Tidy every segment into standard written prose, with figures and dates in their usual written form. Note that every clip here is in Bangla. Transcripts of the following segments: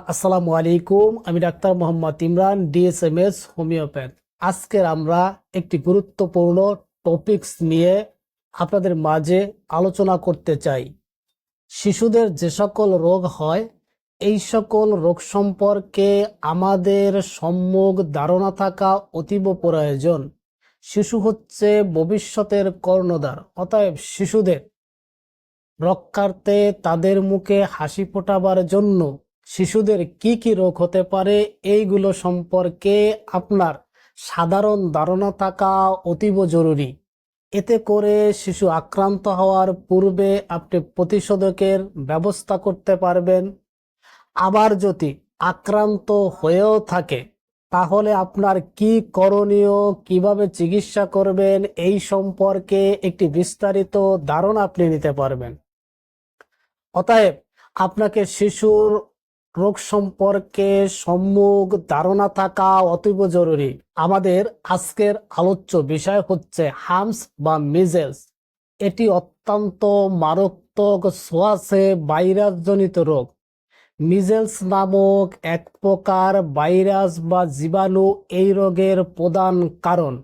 আসসালামু আলাইকুম। আমি doctor Mohammad Imran, DSMS homeopath. আজকের আমরা একটি গুরুত্বপূর্ণ টপিকস নিয়ে আপনাদের মাঝে আলোচনা করতে চাই। শিশুদের যে সকল রোগ হয়, এই সকল রোগ সম্পর্কে আমাদের সম্যক ধারণা থাকা অতীব প্রয়োজন। শিশু হচ্ছে ভবিষ্যতের কর্ণধার। অতএব শিশুদের রক্ষার্থে, তাদের মুখে হাসি ফোটাবার জন্য শিশুদের কি কি রোগ হতে পারে এইগুলো সম্পর্কে আপনার সাধারণ ধারণা থাকা অতীব জরুরি। এতে করে শিশু আক্রান্ত হওয়ার পূর্বে আপনি প্রতিষেধকের ব্যবস্থা করতে পারবেন। আবার যদি আক্রান্ত হয়েও থাকে, তাহলে আপনার কি করণীয়, কিভাবে চিকিৎসা করবেন, এই সম্পর্কে একটি বিস্তারিত ধারণা আপনি নিতে পারবেন। অতএব আপনাকে শিশুর রোগ সম্পর্কে সম্যক ধারণা থাকা অতীব জরুরি। আমাদের আজকের আলোচ্য বিষয় হচ্ছে হামস বা মিজেলস। এটি অত্যন্ত মারাত্মক ছোঁয়াচে ভাইরাসজনিত রোগ। মিজেলস নামক এক প্রকার ভাইরাস বা জীবাণু এই রোগের প্রধান কারণ।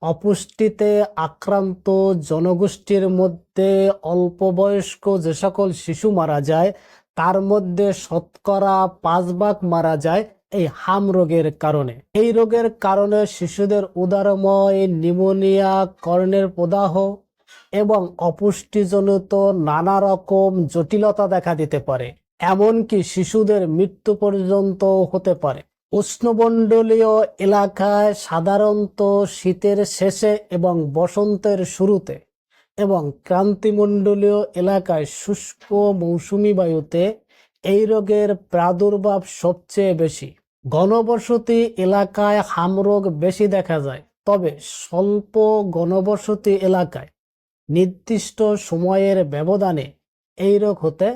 অপুষ্টিতে আক্রান্ত জনগোষ্ঠীর মধ্যে অল্প বয়স্ক যে সকল শিশু মারা যায়, তার মধ্যে শতকরা 5 ভাগ মারা যায় এই হাম রোগের কারণে। এই রোগের কারণে শিশুদের উদরময় নিউমোনিয়া, কর্ণের প্রদাহ এবং অপুষ্টিজনিত নানা রকম জটিলতা দেখা দিতে পারে। এমনকি শিশুদের মৃত্যু পর্যন্ত হতে পারে। উষ্ণমণ্ডলীয় এলাকায় সাধারণত শীতের শেষে এবং বসন্তের শুরুতে, এবং ক্রান্তিমণ্ডলীয় এলাকায় শুষ্ক মৌসুমী বায়ুতে এই রোগের প্রাদুর্ভাব সবচেয়ে বেশি। ঘনবসতি এলাকায় হাম রোগ বেশি দেখা যায়, তবে স্বল্প ঘনবসতি এলাকায় নির্দিষ্ট সময়ের ব্যবধানে এই রোগ হতে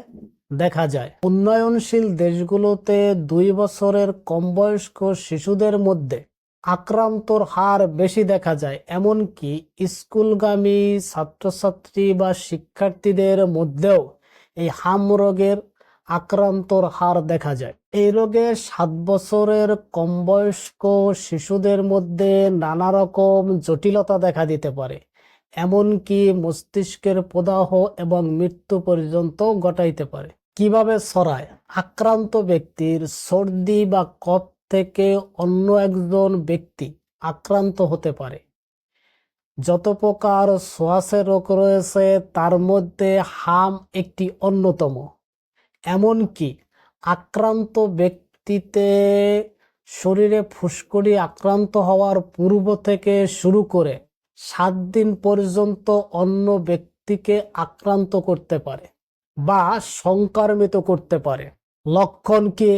দেখা যায়। উন্নয়নশীল দেশগুলোতে 2 বছরের কম বয়স্ক শিশুদের মধ্যে আক্রান্তর হার বেশি দেখা যায়। এমনকি স্কুলগামী ছাত্রছাত্রী বা শিক্ষার্থীদের মধ্যেও এই হাম রোগের আক্রান্তর হার দেখা যায়। এই রোগে 7 বছরের কম বয়স্ক শিশুদের মধ্যে নানা রকম জটিলতা দেখা দিতে পারে, এমনকি মস্তিষ্কের প্রদাহ এবং মৃত্যু পর্যন্ত ঘটাইতে পারে। কিভাবে ছড়ায়? আক্রান্ত ব্যক্তির সর্দি বা কফ থেকে অন্য একজন ব্যক্তি আক্রান্ত হতে পারে। যত প্রকার ছোঁয়াচে রোগ রয়েছে, তার মধ্যে হাম একটি অন্যতম। এমনকি আক্রান্ত ব্যক্তিতে শরীরে ফুসকুড়ি আক্রান্ত হওয়ার পূর্ব থেকে শুরু করে 7 দিন পর্যন্ত অন্য ব্যক্তিকে আক্রান্ত করতে পারে বা সংক্রমিত করতে পারে। লক্ষণ কি?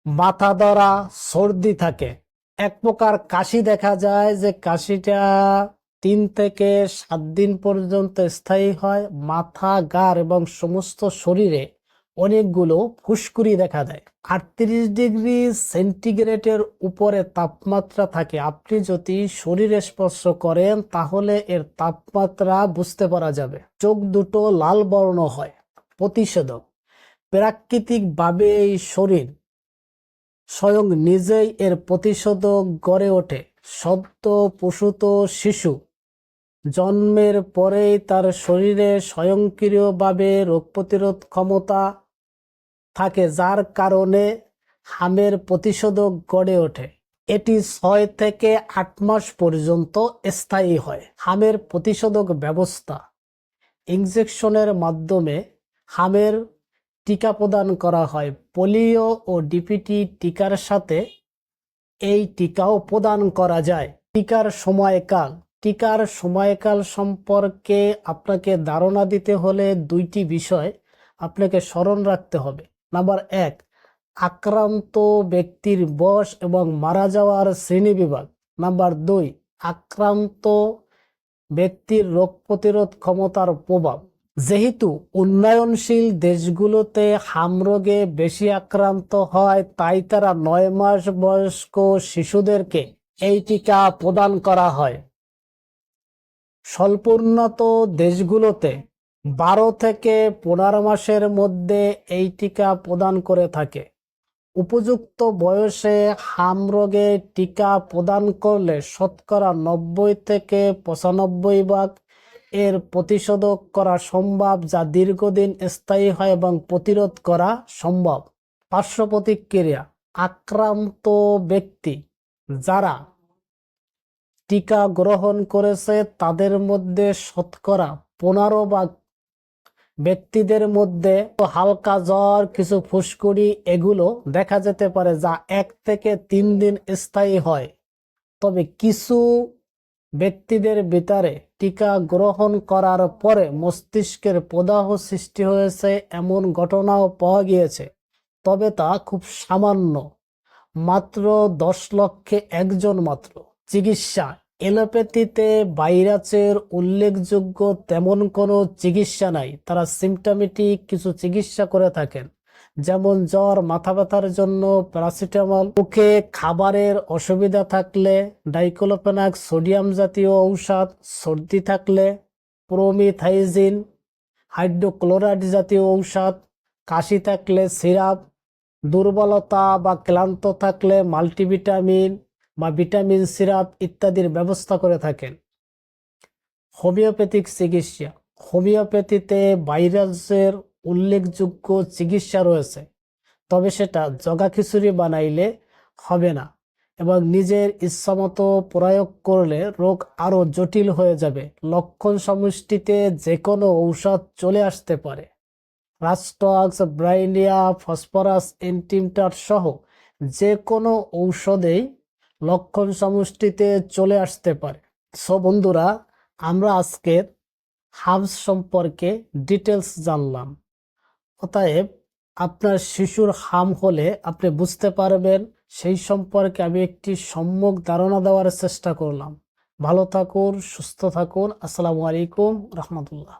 মাথা ধরা, সর্দি থাকে, এক প্রকার কাশি দেখা যায়, যে কাশিটা 3 থেকে 7 দিন পর্যন্ত স্থায়ী হয়। মাথা, গাড় এবং সমস্ত শরীরে অনেকগুলো ফুসকুড়ি দেখা দেয়। 38 ডিগ্রি সেন্টিগ্রেডের উপরে তাপমাত্রা থাকে। আপনি যদি শরীরে স্পর্শ করেন, তাহলে এর তাপমাত্রা বুঝতে পারা যাবে। চোখ দুটো লাল বর্ণ হয়। প্রতিষেধক: প্রাকৃতিকভাবে এই শরীর স্বয়ং নিজেই এর প্রতিষেধক গড়ে ওঠে। সদ্য প্রসূত শিশু জন্মের পরেই তার শরীরে স্বয়ংক্রিয়ভাবে রোগ প্রতিরোধ ক্ষমতা থাকে, যার কারণে হামের প্রতিষেধক গড়ে ওঠে। এটি 6 থেকে 8 মাস পর্যন্ত স্থায়ী হয়। হামের প্রতিষেধক ব্যবস্থা: ইনজেকশনের মাধ্যমে হামের টিকা প্রদান করা হয়। পোলিও ও ডিপিটি টিকার সাথে এই টিকাও প্রদান করা যায়। টিকার সময়কাল: টিকার সময়কাল সম্পর্কে আপনাকে ধারণা দিতে হলে 2টি বিষয় আপনাকে স্মরণ রাখতে হবে। নাম্বার 1, আক্রান্ত ব্যক্তির বয়স এবং মারা যাওয়ার শ্রেণীবিভাগ। নাম্বার 2, আক্রান্ত ব্যক্তির রোগ প্রতিরোধ ক্ষমতার প্রভাব। যেহেতু উন্নয়নশীল দেশগুলোতে হাম রোগে বেশি আক্রান্ত হয়, তাই তারা 9 মাস বয়স্ক শিশুদেরকে এই টিকা প্রদান করা হয়। স্বল্পোন্নত দেশগুলোতে 12 থেকে 15 মাসের মধ্যে এই টিকা প্রদান করে থাকে। উপযুক্ত বয়সে হাম রোগে টিকা প্রদান করলে শতকরা 90 থেকে 95% এর প্রতিষেধক করা সম্ভব, যা দীর্ঘদিন স্থায়ী হয় এবং প্রতিরোধ করা সম্ভব। পার্শ্ব প্রতিক্রিয়া: আক্রান্ত ব্যক্তি যারা টিকা গ্রহণ করেছে তাদের মধ্যে শতকরা 15% ব্যক্তিদের মধ্যে হালকা জ্বর, কিছু ফুসকুড়ি এগুলো দেখা যেতে পারে, যা 1 থেকে 3 দিন স্থায়ী হয়। তবে কিছু ব্যক্তিদের ভিতরে টিকা গ্রহণ করার পরে মস্তিষ্কের প্রদাহ সৃষ্টি হয়েছে এমন ঘটনাও পাওয়া গিয়েছে, তবে তা খুব সামান্য, মাত্র 10 লক্ষে 1 জন মাত্র। চিকিৎসা: এলোপ্যাথিতে ভাইরাসের উল্লেখযোগ্য তেমন কোনো চিকিৎসা নাই। তারা সিমটমেটিক কিছু চিকিৎসা করে থাকেন, যেমন জ্বর, মাথা ব্যথার জন্য প্যারাসিটামল, মুখে খাবারের অসুবিধা থাকলে ডাইক্লোফেনাক সোডিয়াম জাতীয় ঔষধ, সর্দি থাকলে প্রোমিথাইজিন, হাইড্রোক্লোরাইড জাতীয় ঔষধ, কাশি থাকলে সিরাপ, দুর্বলতা বা ক্লান্ত থাকলে মাল্টিভিটামিন বা ভিটামিন সিরাপ ইত্যাদির ব্যবস্থা করে থাকেন। হোমিওপ্যাথিক চিকিৎসা: হোমিওপ্যাথিতে ভাইরাসের উল্লেখযোগ্য চিকিৎসা রয়েছে, তবে সেটা জগা খিচুড়ি বানাইলে হবে না এবং নিজের ইচ্ছামতো প্রয়োগ করলে রোগ আরো জটিল হয়ে যাবে। লক্ষণ সমষ্টিতে যে কোনো ঔষধ চলে আসতে পারে। রাস্টক্স, ব্রাইনিয়া, ফসফরাস এন্টিমটার সহ যে কোনো ঔষধেই লক্ষণ সমষ্টিতে চলে আসতে পারে। সো বন্ধুরা, আমরা আজকের হার্বস সম্পর্কে ডিটেলস জানলাম। অতএব আপনার শিশুর হাম হলে আপনি বুঝতে পারবেন, সেই সম্পর্কে আমি একটি সম্যক ধারণা দেওয়ার চেষ্টা করলাম। ভালো থাকুন, সুস্থ থাকুন। আসসালামু আলাইকুম রহমতুল্লাহ।